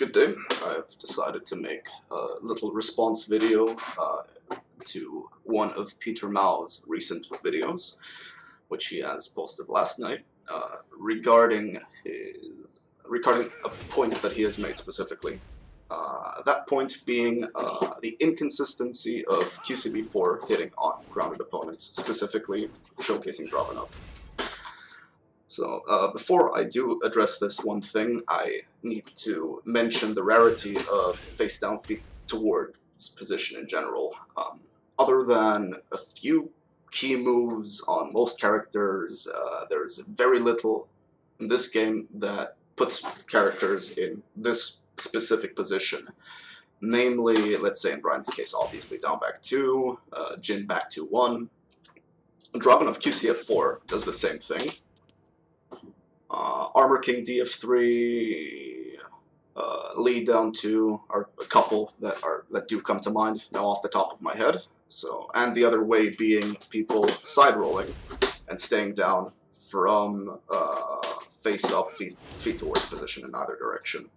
Good day. I've decided to make a little response video to one of PeterYMao's recent videos, which he has posted last night, regarding a point that he has made specifically. That point being the inconsistency of QCB4 hitting on grounded opponents, specifically showcasing Dragunov. So, before I do address this one thing, I need to mention the rarity of face-down feet towards position in general. Other than a few key moves on most characters, there's very little in this game that puts characters in this specific position. Namely, let's say in Brian's case, obviously down back 2, Jin back 2-1. Dragunov QCF4 does the same thing. Armor King DF3, Lee down 2 are a couple that do come to mind now off the top of my head. So, and the other way being people side rolling and staying down from face up, feet towards position in either direction.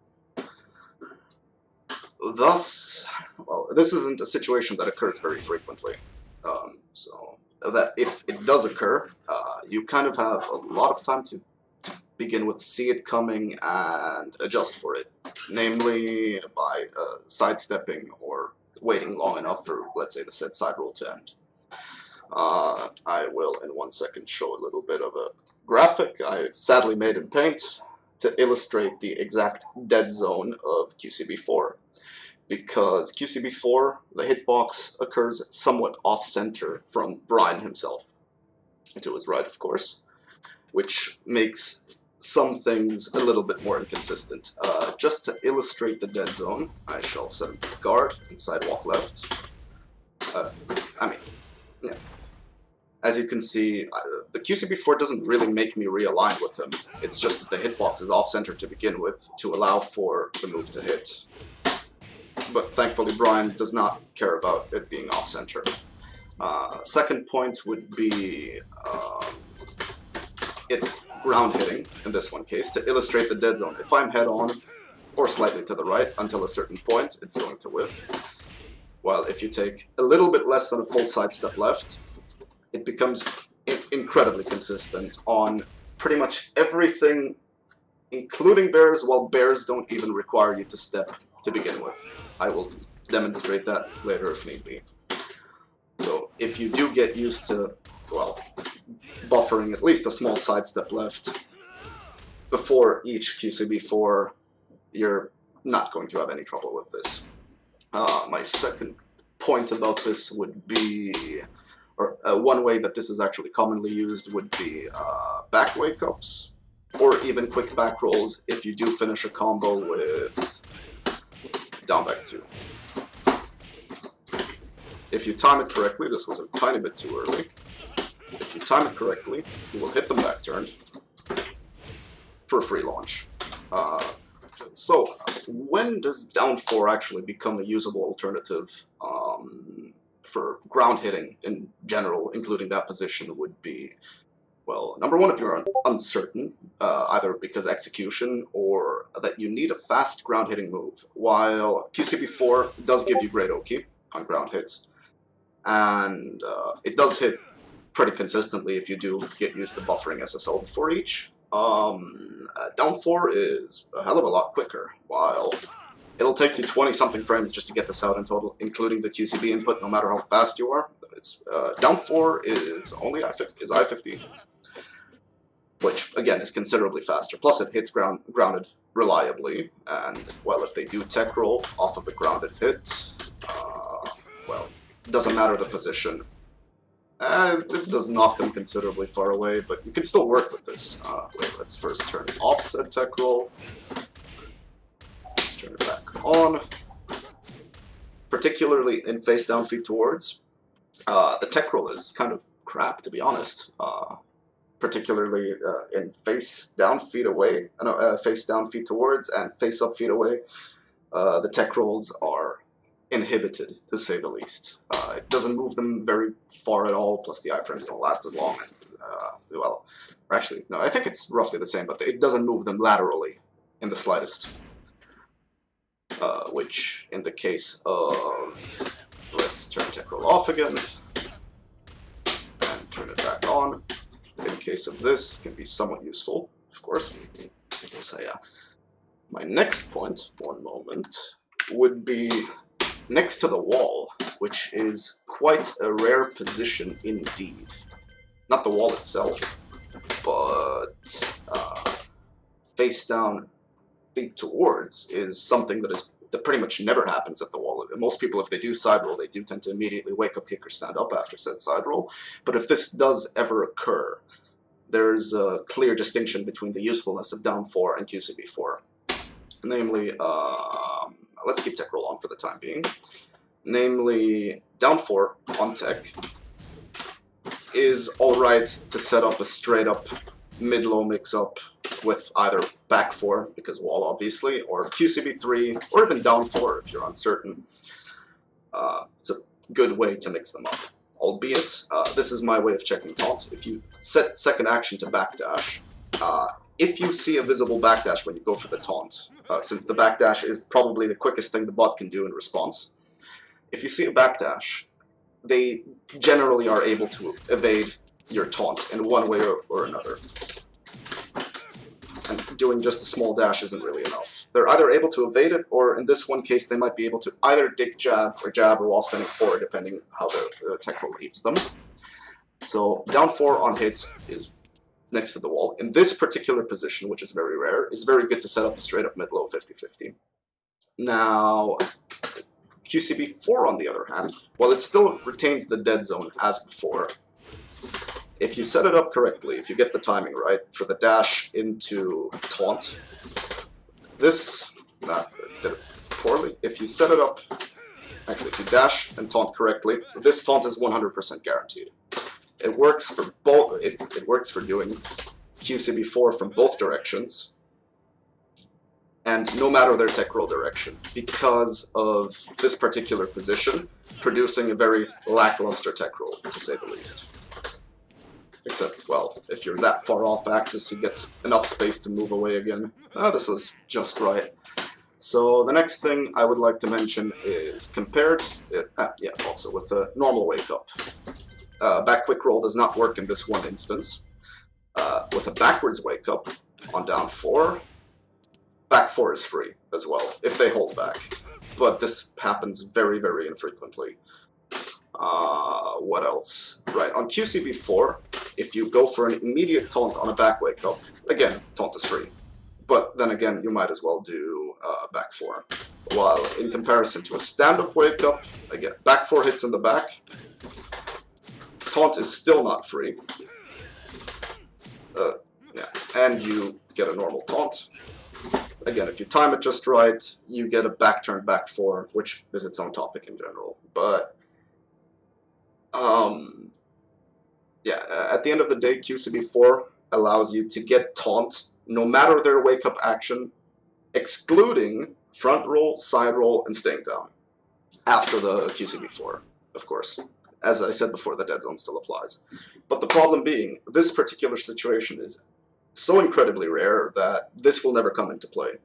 Thus, well, this isn't a situation that occurs very frequently. So that if it does occur, you kind of have a lot of time to begin with, see it coming and adjust for it, namely by sidestepping or waiting long enough for, let's say, the said side roll to end. I will in 1 second show a little bit of a graphic I sadly made in Paint to illustrate the exact dead zone of QCB4, because QCB4, the hitbox occurs somewhat off-center from Brian himself, to his right of course, which makes some things a little bit more inconsistent. Just to illustrate the dead zone, I shall set him to guard and sidewalk left. Yeah. As you can see, the QCB4 doesn't really make me realign with him. It's just that the hitbox is off-center to begin with, to allow for the move to hit. But thankfully Brian does not care about it being off-center. Second point would be ground hitting, in this one case, to illustrate the dead zone. If I'm head-on, or slightly to the right, until a certain point, it's going to whiff. While if you take a little bit less than a full sidestep left, it becomes incredibly consistent on pretty much everything, including bears, while bears don't even require you to step to begin with. I will demonstrate that later if need be. So if you do get used to, well, buffering at least a small sidestep left before each QCB4, you're not going to have any trouble with this. My second point about this would be, or one way that this is actually commonly used would be back wake-ups, or even quick back rolls if you do finish a combo with down back 2. If you time it correctly, this was a tiny bit too early. If you time it correctly, you will hit them back turned for a free launch. So, when does down 4 actually become a usable alternative for ground hitting in general, including that position, would be, well, number one, if you're uncertain, either because execution or that you need a fast ground hitting move, while QCB4 does give you great Oki on ground hits, and it does hit pretty consistently if you do get used to buffering SSL before each. Down 4 is a hell of a lot quicker, while it'll take you 20-something frames just to get this out in total, including the QCB input, no matter how fast you are. It's down 4 is only I-15, which, again, is considerably faster. Plus, it hits grounded reliably, and, well, if they do tech roll off of a grounded hit, well, doesn't matter the position. It does knock them considerably far away, but you can still work with this. Wait, let's first turn off said tech roll. Let's turn it back on. Particularly in face down feet towards, the tech roll is kind of crap, to be honest. Particularly in face down feet away, face down feet towards and face up feet away, the tech rolls are inhibited, to say the least. It doesn't move them very far at all, plus the iframes don't last as long, and, well, actually, no, I think it's roughly the same, but it doesn't move them laterally in the slightest. which in the case of, let's turn tech roll off again, and turn it back on. In case of this, can be somewhat useful, of course. So yeah, my next point, one moment, would be next to the wall, which is quite a rare position indeed. Not the wall itself, but face down, feet towards is something that pretty much never happens at the wall. Most people, if they do side roll, they do tend to immediately wake up, kick, or stand up after said side roll. But if this does ever occur, there's a clear distinction between the usefulness of down 4 and QCB4. Namely, let's keep tech roll on for the time being. Namely, down 4 on tech is alright to set up a straight up mid-low mix-up with either back 4, because wall obviously, or QCB3, or even down 4 if you're uncertain. It's a good way to mix them up. Albeit, this is my way of checking taunt. If you set second action to backdash, if you see a visible backdash when you go for the taunt, since the backdash is probably the quickest thing the bot can do in response, if you see a backdash, they generally are able to evade your taunt in one way or another. And doing just a small dash isn't really enough. They're either able to evade it, or in this one case, they might be able to either dick jab or while standing forward, depending how the tech roll leaves them. So down 4 on hit is next to the wall. In this particular position, which is very rare, is very good to set up a straight up mid-low 50-50. Now, QCB4 on the other hand, while it still retains the dead zone as before, if you set it up correctly, if you get the timing right for the dash into taunt, this, did it poorly. If you set it up, actually if you dash and taunt correctly, this taunt is 100% guaranteed. It works for both, it works for doing QCB4 from both directions, and no matter their tech roll direction, because of this particular position, producing a very lackluster tech roll, to say the least. Except, well, if you're that far off axis, he gets enough space to move away again. This was just right. So the next thing I would like to mention is compared, also with a normal wake up. Back quick roll does not work in this one instance. With a backwards wake up on down 4, back 4 is free as well, if they hold back. But this happens very, very infrequently. What else? Right, on QCB4, if you go for an immediate taunt on a back wake up, again, taunt is free. But then again, you might as well do back 4. While in comparison to a stand-up wake up, again, back 4 hits in the back, taunt is still not free. And you get a normal taunt. Again, if you time it just right, you get a back turn back 4, which is its own topic in general. But at the end of the day, QCB4 allows you to get taunt no matter their wake up action, excluding front roll, side roll, and staying down after the QCB4, of course. As I said before, the dead zone still applies. But the problem being, this particular situation is so incredibly rare that this will never come into play.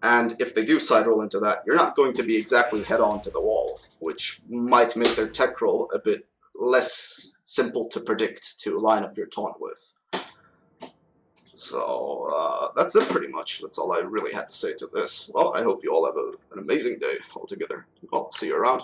And if they do side roll into that, you're not going to be exactly head on to the wall, which might make their tech roll a bit less simple to predict to line up your taunt with. So that's it pretty much. That's all I really had to say to this. Well, I hope you all have an amazing day altogether. Well, see you around.